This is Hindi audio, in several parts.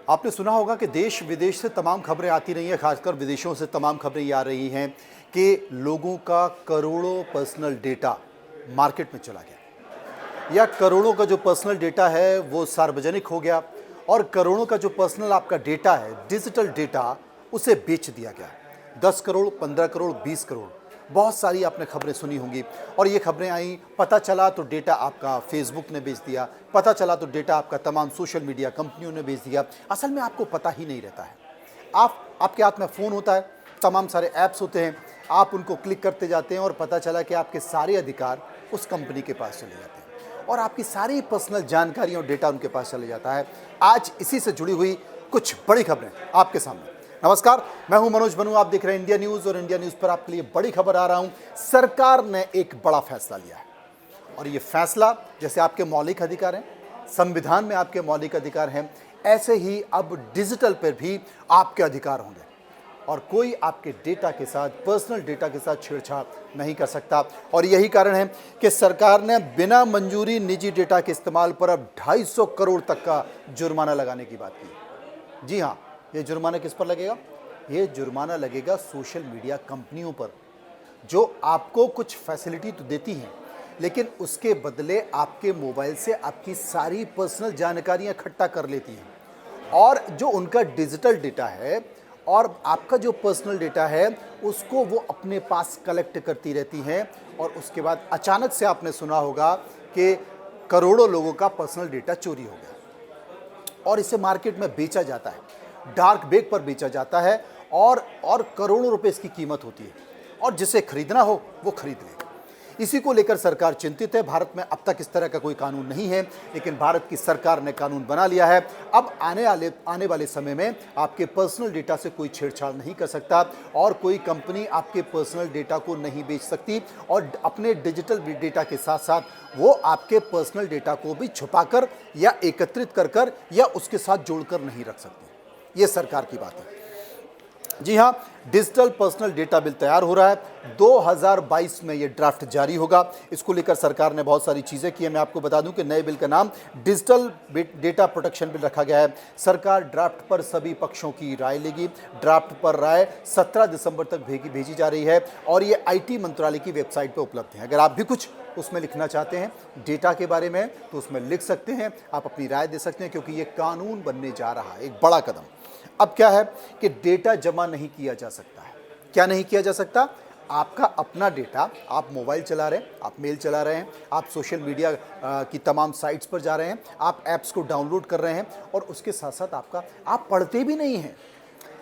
आपने सुना होगा कि देश विदेश से तमाम खबरें आती रही हैं, खासकर विदेशों से तमाम खबरें ये आ रही हैं कि लोगों का करोड़ों पर्सनल डेटा मार्केट में चला गया, या करोड़ों का जो पर्सनल डेटा है वो सार्वजनिक हो गया, और करोड़ों का जो पर्सनल आपका डेटा है, डिजिटल डेटा, उसे बेच दिया गया। 10 करोड़, 15 करोड़, 20 करोड़, बहुत सारी आपने खबरें सुनी होंगी। और ये खबरें आई, पता चला तो डेटा आपका फेसबुक ने बेच दिया, पता चला तो डेटा आपका तमाम सोशल मीडिया कंपनियों ने बेच दिया। असल में आपको पता ही नहीं रहता है। आपके हाथ में फ़ोन होता है, तमाम सारे ऐप्स होते हैं, आप उनको क्लिक करते जाते हैं और पता चला कि आपके सारे अधिकार उस कंपनी के पास चले जाते हैं और आपकी सारी पर्सनल जानकारी और डेटा उनके पास चले जाता है। आज इसी से जुड़ी हुई कुछ बड़ी खबरें आपके सामने। नमस्कार, मैं हूं मनोज बनू, आप देख रहे हैं इंडिया न्यूज़, और इंडिया न्यूज़ पर आपके लिए बड़ी खबर आ रहा हूं। सरकार ने एक बड़ा फैसला लिया है, और ये फैसला, जैसे आपके मौलिक अधिकार हैं, संविधान में आपके मौलिक अधिकार हैं, ऐसे ही अब डिजिटल पर भी आपके अधिकार होंगे, और कोई आपके डेटा के साथ, पर्सनल डेटा के साथ छेड़छाड़ नहीं कर सकता। और यही कारण है कि सरकार ने बिना मंजूरी निजी डेटा के इस्तेमाल पर अब 250 करोड़ तक का जुर्माना लगाने की बात की। जी हाँ, ये जुर्माना किस पर लगेगा? ये जुर्माना लगेगा सोशल मीडिया कंपनियों पर, जो आपको कुछ फैसिलिटी तो देती हैं, लेकिन उसके बदले आपके मोबाइल से आपकी सारी पर्सनल जानकारियां इकट्ठा कर लेती हैं, और जो उनका डिजिटल डेटा है और आपका जो पर्सनल डेटा है उसको वो अपने पास कलेक्ट करती रहती हैं। और उसके बाद अचानक से आपने सुना होगा कि करोड़ों लोगों का पर्सनल डेटा चोरी हो गया, और इसे मार्केट में बेचा जाता है, डार्क वेब पर बेचा जाता है, और करोड़ों रुपए इसकी कीमत होती है, और जिसे खरीदना हो वो खरीद ले। इसी को लेकर सरकार चिंतित है। भारत में अब तक इस तरह का कोई कानून नहीं है, लेकिन भारत की सरकार ने कानून बना लिया है। अब आने वाले समय में आपके पर्सनल डेटा से कोई छेड़छाड़ नहीं कर सकता, और कोई कंपनी आपके पर्सनल डेटा को नहीं बेच सकती, और अपने डिजिटल डेटा के साथ साथ वो आपके पर्सनल डेटा को भी छुपाकर या एकत्रित कर या उसके साथ जोड़कर नहीं रख सकती। ये सरकार की बात है। जी हाँ, डिजिटल पर्सनल डेटा बिल तैयार हो रहा है। 2022 में ये ड्राफ्ट जारी होगा। इसको लेकर सरकार ने बहुत सारी चीज़ें की हैं। मैं आपको बता दूं कि नए बिल का नाम डिजिटल डेटा प्रोटेक्शन बिल रखा गया है। सरकार ड्राफ्ट पर सभी पक्षों की राय लेगी। ड्राफ्ट पर राय 17 दिसंबर तक भेजी जा रही है, और ये IT मंत्रालय की वेबसाइट पर उपलब्ध है। अगर आप भी कुछ उसमें लिखना चाहते हैं डेटा के बारे में तो उसमें लिख सकते हैं, आप अपनी राय दे सकते हैं, क्योंकि ये कानून बनने जा रहा है, एक बड़ा कदम। अब क्या है कि डेटा जमा नहीं किया जा सकता है। क्या नहीं किया जा सकता? आपका अपना डेटा, आप मोबाइल चला रहे हैं, आप मेल चला रहे हैं, आप सोशल मीडिया की तमाम साइट्स पर जा रहे हैं, आप ऐप्स को डाउनलोड कर रहे हैं, और उसके साथ साथ आप पढ़ते भी नहीं हैं।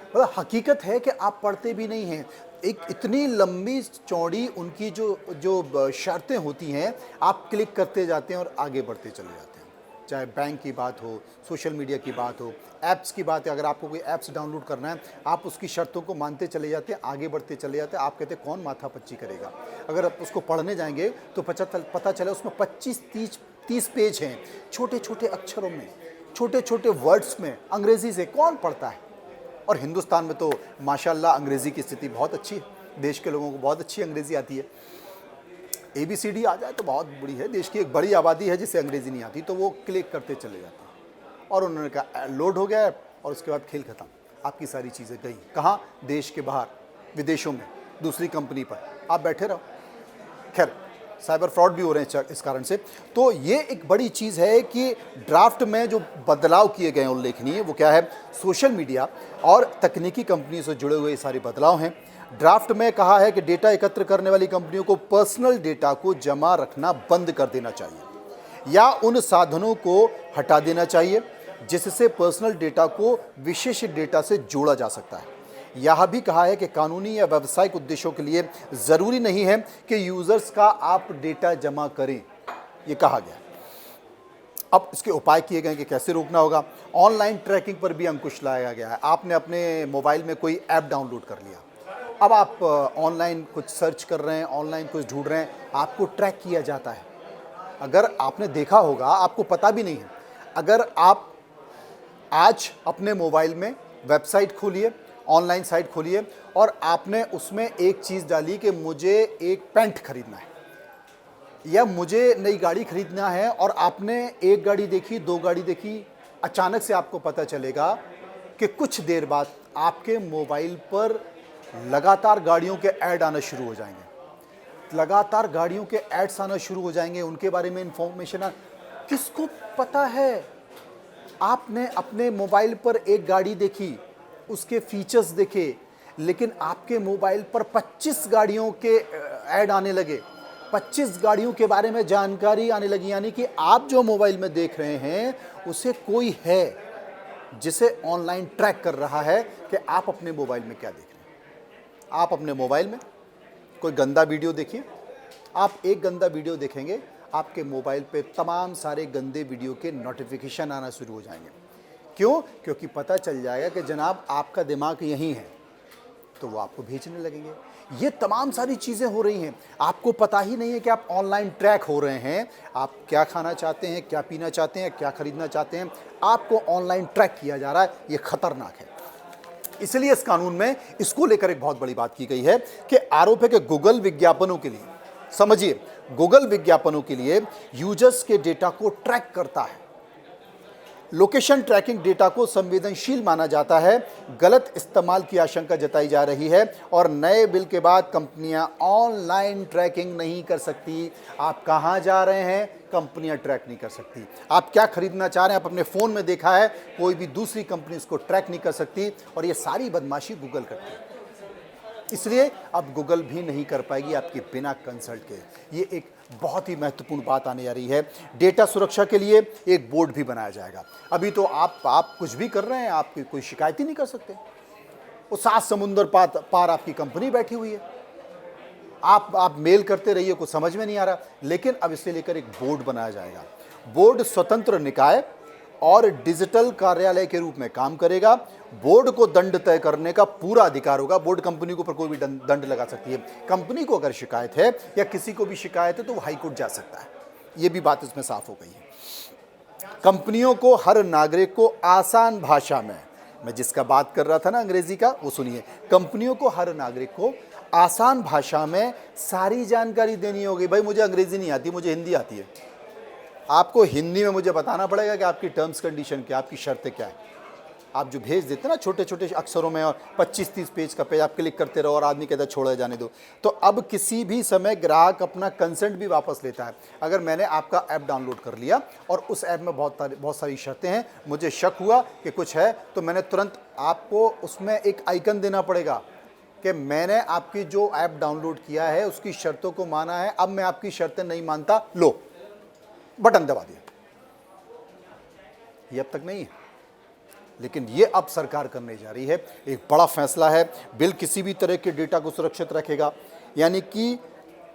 मतलब हकीकत है कि आप पढ़ते भी नहीं हैं। एक इतनी लंबी चौड़ी उनकी जो शर्तें होती हैं, आप क्लिक करते जाते हैं और आगे बढ़ते चले जाते हैं। चाहे बैंक की बात हो, सोशल मीडिया की बात हो, ऐप्स की बात है, अगर आपको कोई ऐप्स डाउनलोड करना है, आप उसकी शर्तों को मानते चले जाते हैं, आगे बढ़ते चले जाते हैं। आप कहते हैं कौन माथापच्ची करेगा। अगर आप उसको पढ़ने जाएंगे तो पता चले उसमें 25-30 पेज हैं, छोटे छोटे अक्षरों में, छोटे छोटे वर्ड्स में, अंग्रेज़ी से कौन पढ़ता है। और हिंदुस्तान में तो माशाल्लाह अंग्रेज़ी की स्थिति बहुत अच्छी है, देश के लोगों को बहुत अच्छी अंग्रेज़ी आती है। ABCD आ जाए तो बहुत बुरी है। देश की एक बड़ी आबादी है जिसे अंग्रेज़ी नहीं आती, तो वो क्लिक करते चले जाते हैं, और उन्होंने कहा लोड हो गया है, और उसके बाद खेल खत्म। आपकी सारी चीज़ें गई कहाँ? देश के बाहर, विदेशों में, दूसरी कंपनी पर आप बैठे रहो। खैर, साइबर फ्रॉड भी हो रहे हैं इस कारण से। तो ये एक बड़ी चीज़ है कि ड्राफ्ट में जो बदलाव किए गए हैं उल्लेखनीय, वो क्या है? सोशल मीडिया और तकनीकी कंपनी से जुड़े हुए ये सारे बदलाव हैं। ड्राफ्ट में कहा है कि डेटा एकत्र करने वाली कंपनियों को पर्सनल डेटा को जमा रखना बंद कर देना चाहिए, या उन साधनों को हटा देना चाहिए जिससे पर्सनल डेटा को विशेष डेटा से जोड़ा जा सकता है। यह भी कहा है कि कानूनी या व्यावसायिक उद्देश्यों के लिए ज़रूरी नहीं है कि यूज़र्स का आप डेटा जमा करें, ये कहा गया। अब इसके उपाय किए गए कि कैसे रोकना होगा। ऑनलाइन ट्रैकिंग पर भी अंकुश लाया गया है। आपने अपने मोबाइल में कोई ऐप डाउनलोड कर लिया, अब आप ऑनलाइन कुछ सर्च कर रहे हैं, ऑनलाइन कुछ ढूंढ रहे हैं, आपको ट्रैक किया जाता है। अगर आपने देखा होगा, आपको पता भी नहीं है, अगर आप आज अपने मोबाइल में वेबसाइट खोलिए, ऑनलाइन साइट खोलिए, और आपने उसमें एक चीज़ डाली कि मुझे एक पैंट खरीदना है, या मुझे नई गाड़ी खरीदना है, और आपने एक गाड़ी देखी, 2 गाड़ी देखी, अचानक से आपको पता चलेगा कि कुछ देर बाद आपके मोबाइल पर लगातार गाड़ियों के ऐड आना शुरू हो जाएंगे, लगातार गाड़ियों के एड्स आना शुरू हो जाएंगे, उनके बारे में इंफॉर्मेशन किसको पता है? आपने अपने मोबाइल पर एक गाड़ी देखी, उसके फीचर्स देखे, लेकिन आपके मोबाइल पर 25 गाड़ियों के ऐड आने लगे, 25 गाड़ियों के बारे में जानकारी आने लगी। यानी कि आप जो मोबाइल में देख रहे हैं उसे कोई है जिसे ऑनलाइन ट्रैक कर रहा है कि आप अपने मोबाइल में क्या देख रहे हैं। आप अपने मोबाइल में कोई गंदा वीडियो देखिए, आप एक गंदा वीडियो देखेंगे, आपके मोबाइल पे तमाम सारे गंदे वीडियो के नोटिफिकेशन आना शुरू हो जाएंगे। क्यों? क्योंकि पता चल जाएगा कि जनाब आपका दिमाग यहीं है, तो वो आपको भेजने लगेंगे। ये तमाम सारी चीज़ें हो रही हैं, आपको पता ही नहीं है कि आप ऑनलाइन ट्रैक हो रहे हैं। आप क्या खाना चाहते हैं, क्या पीना चाहते हैं, क्या खरीदना चाहते हैं, आपको ऑनलाइन ट्रैक किया जा रहा है। ये खतरनाक है। इसलिए इस कानून में इसको लेकर एक बहुत बड़ी बात की गई है कि आरोप है कि गूगल विज्ञापनों के लिए, समझिए, गूगल विज्ञापनों के लिए यूजर्स के डेटा को ट्रैक करता है। लोकेशन ट्रैकिंग डेटा को संवेदनशील माना जाता है। गलत इस्तेमाल की आशंका जताई जा रही है और नए बिल के बाद कंपनियां ऑनलाइन ट्रैकिंग नहीं कर सकती। आप कहां जा रहे हैं, कंपनियां ट्रैक नहीं कर सकती। आप क्या खरीदना चाह रहे हैं, आप अपने फ़ोन में देखा है, कोई भी दूसरी कंपनी इसको ट्रैक नहीं कर सकती। और ये सारी बदमाशी गूगल करती है। इसलिए अब गूगल भी नहीं कर पाएगी आपके बिना कंसल्ट के। ये एक बहुत ही महत्वपूर्ण बात आने जा रही है। डेटा सुरक्षा के लिए एक बोर्ड भी बनाया जाएगा। अभी तो आप कुछ भी कर रहे हैं, आपकी कोई शिकायत ही नहीं कर सकते। वो 7 समुंदर पार आपकी कंपनी बैठी हुई है, आप मेल करते रहिए, कुछ समझ में नहीं आ रहा। लेकिन अब इसे लेकर एक बोर्ड बनाया जाएगा। बोर्ड स्वतंत्र निकाय और डिजिटल कार्यालय के रूप में काम करेगा। बोर्ड को दंड तय करने का पूरा अधिकार होगा। बोर्ड कंपनी के ऊपर कोई भी दंड लगा सकती है। कंपनी को अगर शिकायत है या किसी को भी शिकायत है तो वो हाईकोर्ट जा सकता है। ये भी बात इसमें साफ हो गई है। कंपनियों को हर नागरिक को आसान भाषा में, मैं जिसका बात कर रहा था ना अंग्रेजी का, वो सुनिए। कंपनियों को हर नागरिक को आसान भाषा में सारी जानकारी देनी होगी। भाई मुझे अंग्रेजी नहीं आती, मुझे हिंदी आती है। आपको हिंदी में मुझे बताना पड़ेगा कि आपकी टर्म्स कंडीशन क्या, आपकी शर्तें क्या है। आप जो भेज देते हैं ना छोटे छोटे अक्षरों में, और 25-30 पेज का पेज आप क्लिक करते रहो और आदमी कहता है छोड़ा जाने दो। तो अब किसी भी समय ग्राहक अपना कंसेंट भी वापस लेता है। अगर मैंने आपका ऐप डाउनलोड कर लिया और उस ऐप में बहुत सारी शर्तें हैं, मुझे शक हुआ कि कुछ है, तो मैंने तुरंत आपको उसमें एक आइकन देना पड़ेगा कि मैंने आपकी जो ऐप डाउनलोड किया है उसकी शर्तों को माना है, अब मैं आपकी शर्तें नहीं मानता, लो बटन दबा दिया। ये अब तक नहीं है, लेकिन ये अब सरकार करने जा रही है। एक बड़ा फैसला है। बिल किसी भी तरह के डेटा को सुरक्षित रखेगा। यानी कि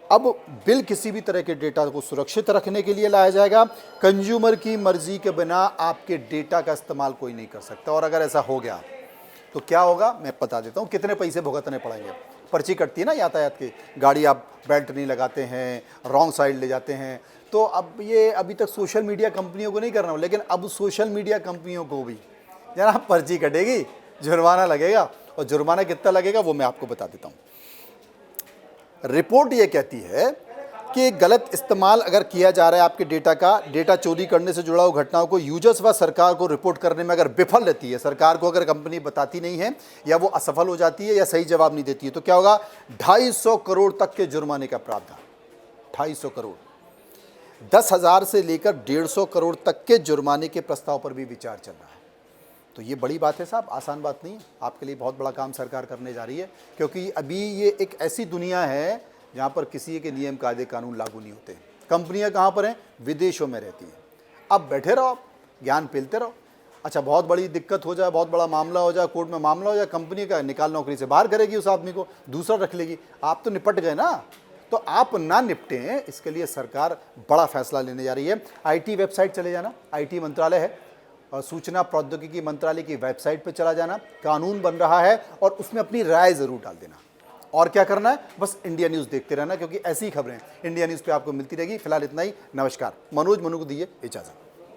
अब बिल किसी भी तरह के डेटा को सुरक्षित रखने के लिए लाया जाएगा। कंज्यूमर की मर्जी के बिना आपके डेटा का इस्तेमाल कोई नहीं कर सकता। और अगर ऐसा हो गया तो क्या होगा, मैं बता देता हूँ। कितने पैसे भुगतने पड़ेंगे। पर्ची कटती है ना यातायात की, गाड़ी आप बेल्ट नहीं लगाते हैं, रॉन्ग साइड ले जाते हैं, तो अब ये अभी तक सोशल मीडिया कंपनियों को नहीं करना, लेकिन अब सोशल मीडिया कंपनियों को भी जनाब पर्ची कटेगी, जुर्माना लगेगा। और जुर्माना कितना लगेगा वो मैं आपको बता देता हूँ। रिपोर्ट ये कहती है कि गलत इस्तेमाल अगर किया जा रहा है आपके डेटा का, डेटा चोरी करने से जुड़ा हुआ घटनाओं को यूजर्स व सरकार को रिपोर्ट करने में अगर विफल रहती है, सरकार को अगर कंपनी बताती नहीं है या वो असफल हो जाती है या सही जवाब नहीं देती है, तो क्या होगा, 250 करोड़ तक के जुर्माने का प्रावधान। 250 करोड़, 10,000 से लेकर 150 करोड़ तक के जुर्माने के प्रस्ताव पर भी विचार चल रहा है। तो ये बड़ी बात है साहब, आसान बात नहीं है। आपके लिए बहुत बड़ा काम सरकार करने जा रही है, क्योंकि अभी ये एक ऐसी दुनिया है जहाँ पर किसी के नियम कायदे कानून लागू नहीं होते। कंपनियाँ कहाँ पर हैं, विदेशों में रहती हैं। अब बैठे रहो, आप ज्ञान फैलते रहो। अच्छा, बहुत बड़ी दिक्कत हो जाए, बहुत बड़ा मामला हो जाए, कोर्ट में मामला हो जाए, कंपनी का निकाल नौकरी से बाहर करेगी उस आदमी को, दूसरा रख लेगी। आप तो निपट गए ना, तो आप ना निपटें, इसके लिए सरकार बड़ा फैसला लेने जा रही है। IT वेबसाइट चले जाना, IT मंत्रालय है और सूचना प्रौद्योगिकी मंत्रालय की वेबसाइट पर चला जाना, कानून बन रहा है और उसमें अपनी राय ज़रूर डाल देना। और क्या करना है, बस इंडिया न्यूज़ देखते रहना, क्योंकि ऐसी खबरें इंडिया न्यूज़ पे आपको मिलती रहेगी। फिलहाल इतना ही, नमस्कार। मनोज मनु को दीजिए इजाज़त।